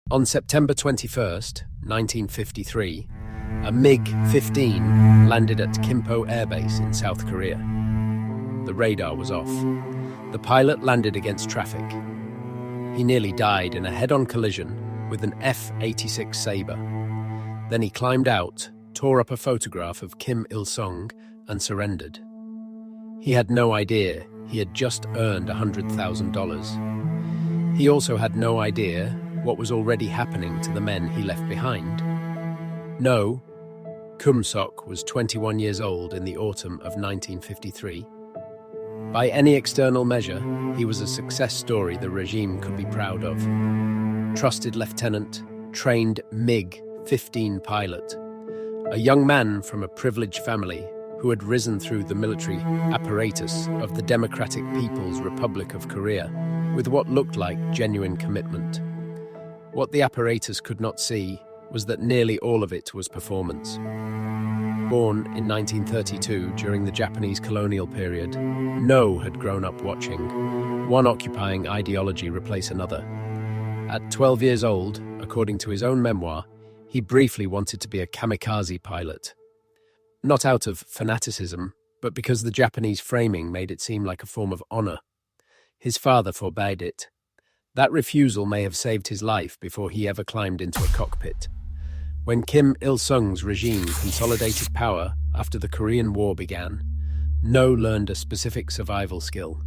On September 21st, 1953, a MiG-15 landed at Kimpo Air Base in South Korea. The radar was off. The pilot landed against traffic. He nearly died in a head-on collision with an F-86 Sabre. Then he climbed out, tore up a photograph of Kim Il-sung, and surrendered. He had no idea he had just earned $100,000. He also had no idea what was already happening to the men he left behind. No, Kum-sok was 21 years old in the autumn of 1953. By any external measure, he was a success story the regime could be proud of. Trusted lieutenant, trained MiG-15 pilot, a young man from a privileged family who had risen through the military apparatus of the Democratic People's Republic of Korea with what looked like genuine commitment. What the apparatus could not see was that nearly all of it was performance. Born in 1932 during the Japanese colonial period, No had grown up watching one occupying ideology replace another. At 12 years old, according to his own memoir, he briefly wanted to be a kamikaze pilot. Not out of fanaticism, but because the Japanese framing made it seem like a form of honor. His father forbade it. That refusal may have saved his life before he ever climbed into a cockpit. When Kim Il-sung's regime consolidated power after the Korean War began, No learned a specific survival skill: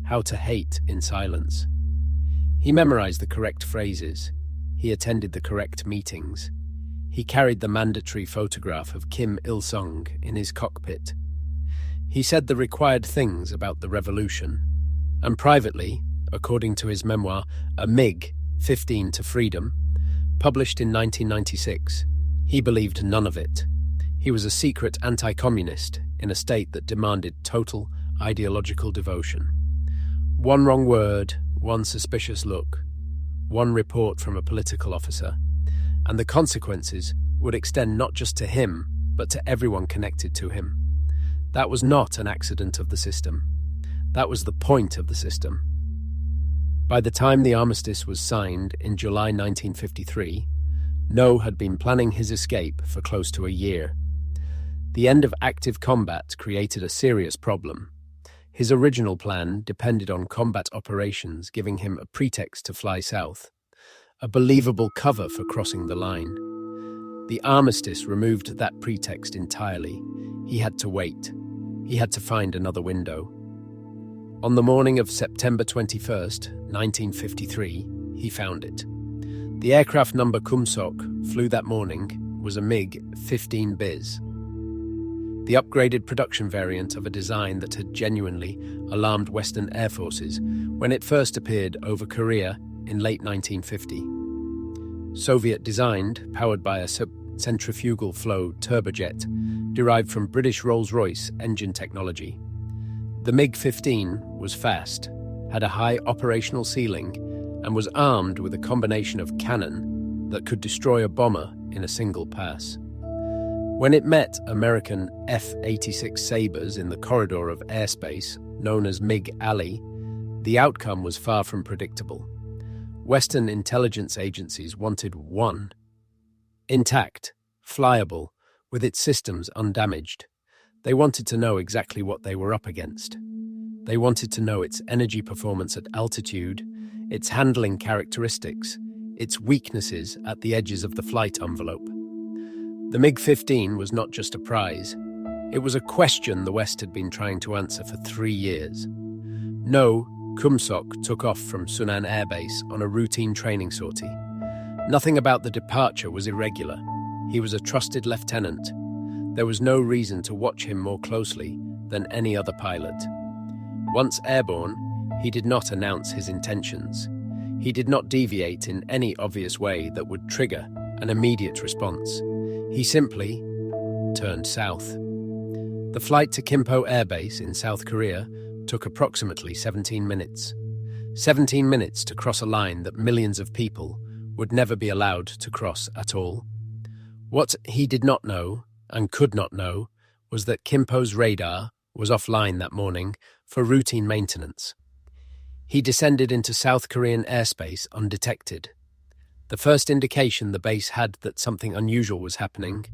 how to hate in silence. He memorized the correct phrases. He attended the correct meetings. He carried the mandatory photograph of Kim Il-sung in his cockpit. He said the required things about the revolution. And privately, according to his memoir, A MiG-15 to Freedom, published in 1996, he believed none of it. He was a secret anti-communist in a state that demanded total ideological devotion. One wrong word, one suspicious look, one report from a political officer, and the consequences would extend not just to him, but to everyone connected to him. That was not an accident of the system. That was the point of the system. By the time the armistice was signed in July 1953, No had been planning his escape for close to a year. The end of active combat created a serious problem. His original plan depended on combat operations giving him a pretext to fly south, a believable cover for crossing the line. The armistice removed that pretext entirely. He had to wait. He had to find another window. On the morning of September 21st, 1953, he found it. The aircraft number Kum-sok flew that morning was a MiG-15 Biz, the upgraded production variant of a design that had genuinely alarmed Western air forces when it first appeared over Korea in late 1950. Soviet-designed, powered by a centrifugal flow turbojet derived from British Rolls-Royce engine technology. The MiG-15 was fast, had a high operational ceiling, and was armed with a combination of cannon that could destroy a bomber in a single pass. When it met American F-86 Sabres in the corridor of airspace, known as MiG Alley, the outcome was far from predictable. Western intelligence agencies wanted one: intact, flyable, with its systems undamaged. They wanted to know exactly what they were up against. They wanted to know its energy performance at altitude, its handling characteristics, its weaknesses at the edges of the flight envelope. The MiG-15 was not just a prize. It was a question the West had been trying to answer for 3 years. No, Kum-sok took off from Sunan Air Base on a routine training sortie. Nothing about the departure was irregular. He was a trusted lieutenant. There was no reason to watch him more closely than any other pilot. Once airborne, he did not announce his intentions. He did not deviate in any obvious way that would trigger an immediate response. He simply turned south. The flight to Kimpo Air Base in South Korea took approximately 17 minutes. 17 minutes to cross a line that millions of people would never be allowed to cross at all. What he did not know, and could not know, was that Kimpo's radar was offline that morning for routine maintenance. He descended into South Korean airspace undetected. The first indication the base had that something unusual was happening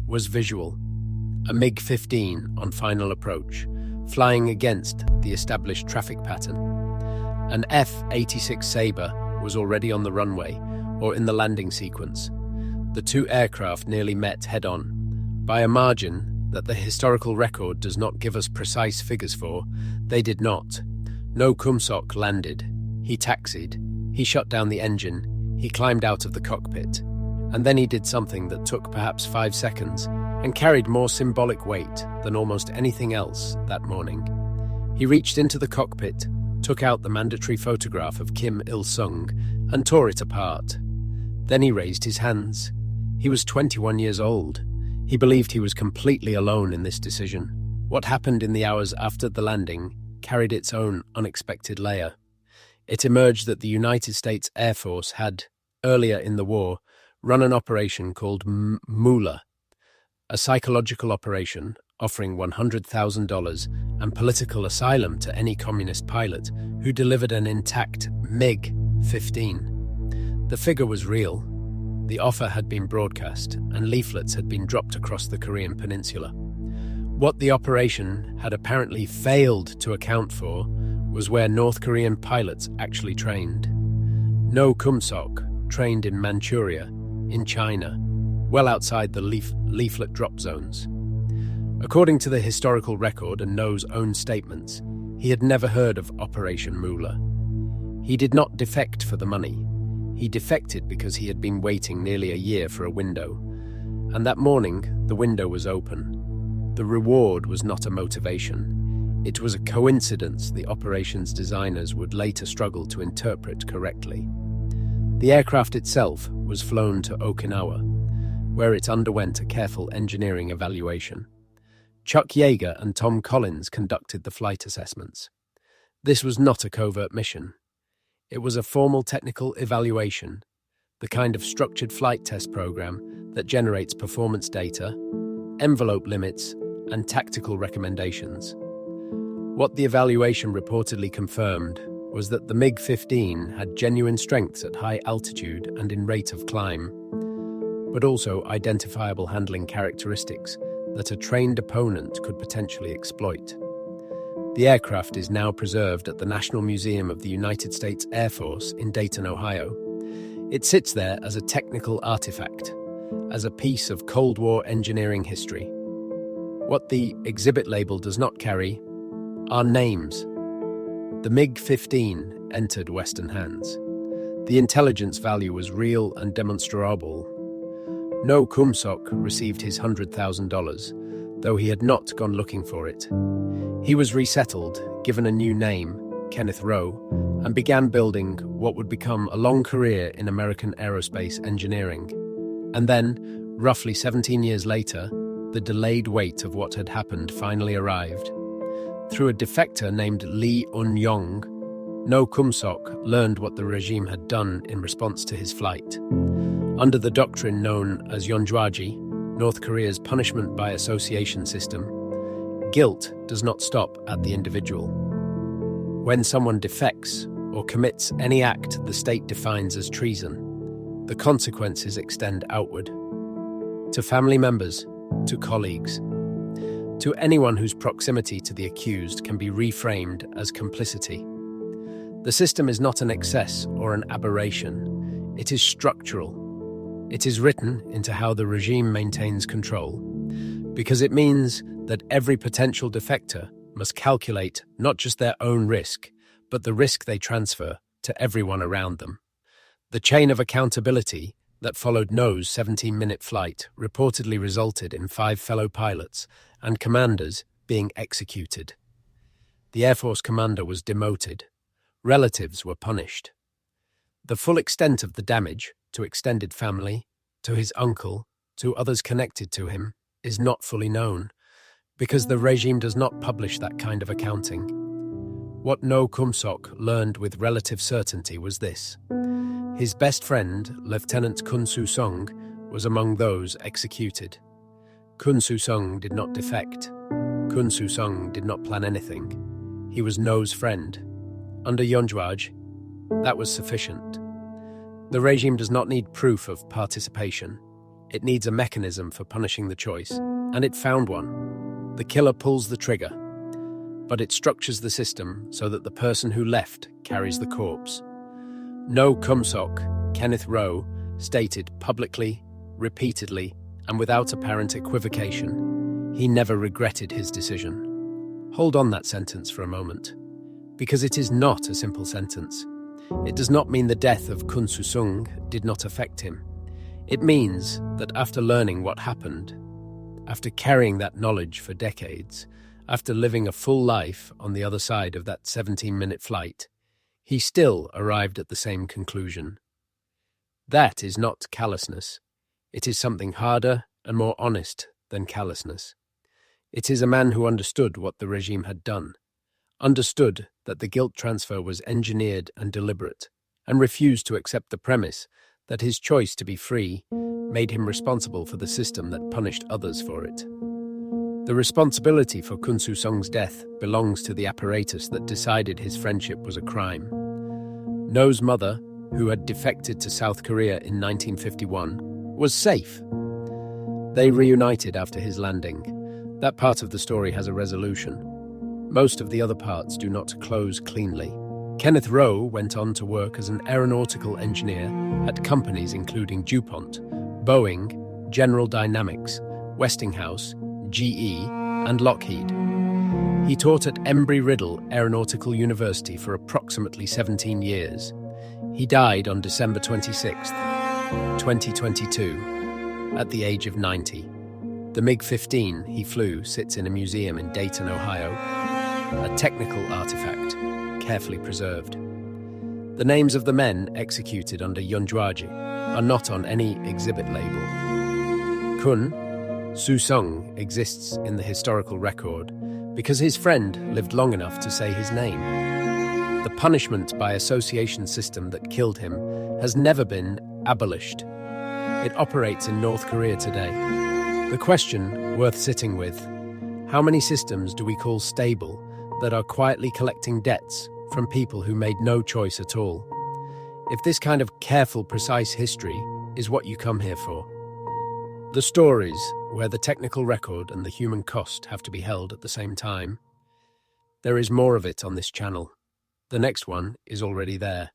was visual. A MiG-15 on final approach, flying against the established traffic pattern. An F-86 Sabre was already on the runway or in the landing sequence. The two aircraft nearly met head-on. By a margin that the historical record does not give us precise figures for, they did not. No Kum-sok landed. He taxied. He shut down the engine. He climbed out of the cockpit. And then he did something that took perhaps 5 seconds and carried more symbolic weight than almost anything else that morning. He reached into the cockpit, took out the mandatory photograph of Kim Il-sung and tore it apart. Then he raised his hands. He was 21 years old. He believed he was completely alone in this decision. What happened in the hours after the landing carried its own unexpected layer. It emerged that the United States Air Force had, earlier in the war, run an operation called Moolah, a psychological operation offering $100,000 and political asylum to any communist pilot who delivered an intact MiG-15. The figure was real. The offer had been broadcast, and leaflets had been dropped across the Korean peninsula. What the operation had apparently failed to account for was where North Korean pilots actually trained. No Kum-sok trained in Manchuria, in China, well outside the leaflet drop zones. According to the historical record and No's own statements, he had never heard of Operation Moolah. He did not defect for the money. He defected because he had been waiting nearly a year for a window. And that morning, the window was open. The reward was not a motivation. It was a coincidence the operation's designers would later struggle to interpret correctly. The aircraft itself was flown to Okinawa, where it underwent a careful engineering evaluation. Chuck Yeager and Tom Collins conducted the flight assessments. This was not a covert mission. It was a formal technical evaluation, the kind of structured flight test program that generates performance data, envelope limits, and tactical recommendations. What the evaluation reportedly confirmed was that the MiG-15 had genuine strengths at high altitude and in rate of climb, but also identifiable handling characteristics that a trained opponent could potentially exploit. The aircraft is now preserved at the National Museum of the United States Air Force in Dayton, Ohio. It sits there as a technical artifact, as a piece of Cold War engineering history. What the exhibit label does not carry are names. The MiG-15 entered Western hands. The intelligence value was real and demonstrable. No Kum-sok received his $100,000, though he had not gone looking for it. He was resettled, given a new name, Kenneth Rowe, and began building what would become a long career in American aerospace engineering. And then, roughly 17 years later, the delayed wait of what had happened finally arrived. Through a defector named Lee Un-yong, No Kum-sok learned what the regime had done in response to his flight. Under the doctrine known as Yeonjwaje, North Korea's punishment by association system, guilt does not stop at the individual. When someone defects or commits any act the state defines as treason, the consequences extend outward. To family members, to colleagues, to anyone whose proximity to the accused can be reframed as complicity. The system is not an excess or an aberration. It is structural. It is written into how the regime maintains control, because it means that every potential defector must calculate not just their own risk, but the risk they transfer to everyone around them. The chain of accountability that followed No's 17-minute flight reportedly resulted in 5 fellow pilots and commanders being executed. The Air Force commander was demoted. Relatives were punished. The full extent of the damage to extended family, to his uncle, to others connected to him, is not fully known, because the regime does not publish that kind of accounting. What No Kum-sok learned with relative certainty was this. His best friend, Lieutenant Kun Soo-sung, was among those executed. Kun Soo-sung did not defect. Kun Soo-sung did not plan anything. He was No's friend. Under Yeonjwaje, that was sufficient. The regime does not need proof of participation. It needs a mechanism for punishing the choice, and it found one. The killer pulls the trigger, but it structures the system so that the person who left carries the corpse. No Kum-sok, Kenneth Rowe, stated publicly, repeatedly, and without apparent equivocation, he never regretted his decision. Hold on that sentence for a moment, because it is not a simple sentence. It does not mean the death of Kun Soo-sung did not affect him. It means that after learning what happened, after carrying that knowledge for decades, after living a full life on the other side of that 17-minute flight, he still arrived at the same conclusion. That is not callousness. It is something harder and more honest than callousness. It is a man who understood what the regime had done, understood that the guilt transfer was engineered and deliberate, and refused to accept the premise that his choice to be free made him responsible for the system that punished others for it. The responsibility for Kun Soo-sung's death belongs to the apparatus that decided his friendship was a crime. No's mother, who had defected to South Korea in 1951, was safe. They reunited after his landing. That part of the story has a resolution. Most of the other parts do not close cleanly. Kenneth Rowe went on to work as an aeronautical engineer at companies including DuPont, Boeing, General Dynamics, Westinghouse, GE, and Lockheed. He taught at Embry-Riddle Aeronautical University for approximately 17 years. He died on December 26, 2022, at the age of 90. The MiG-15 he flew sits in a museum in Dayton, Ohio, a technical artifact, carefully preserved. The names of the men executed under Yeonjwaje are not on any exhibit label. Kun Soo-sung exists in the historical record because his friend lived long enough to say his name. The punishment by association system that killed him has never been abolished. It operates in North Korea today. The question worth sitting with: how many systems do we call stable that are quietly collecting debts from people who made no choice at all? If this kind of careful, precise history is what you come here for, the stories where the technical record and the human cost have to be held at the same time, there is more of it on this channel. The next one is already there.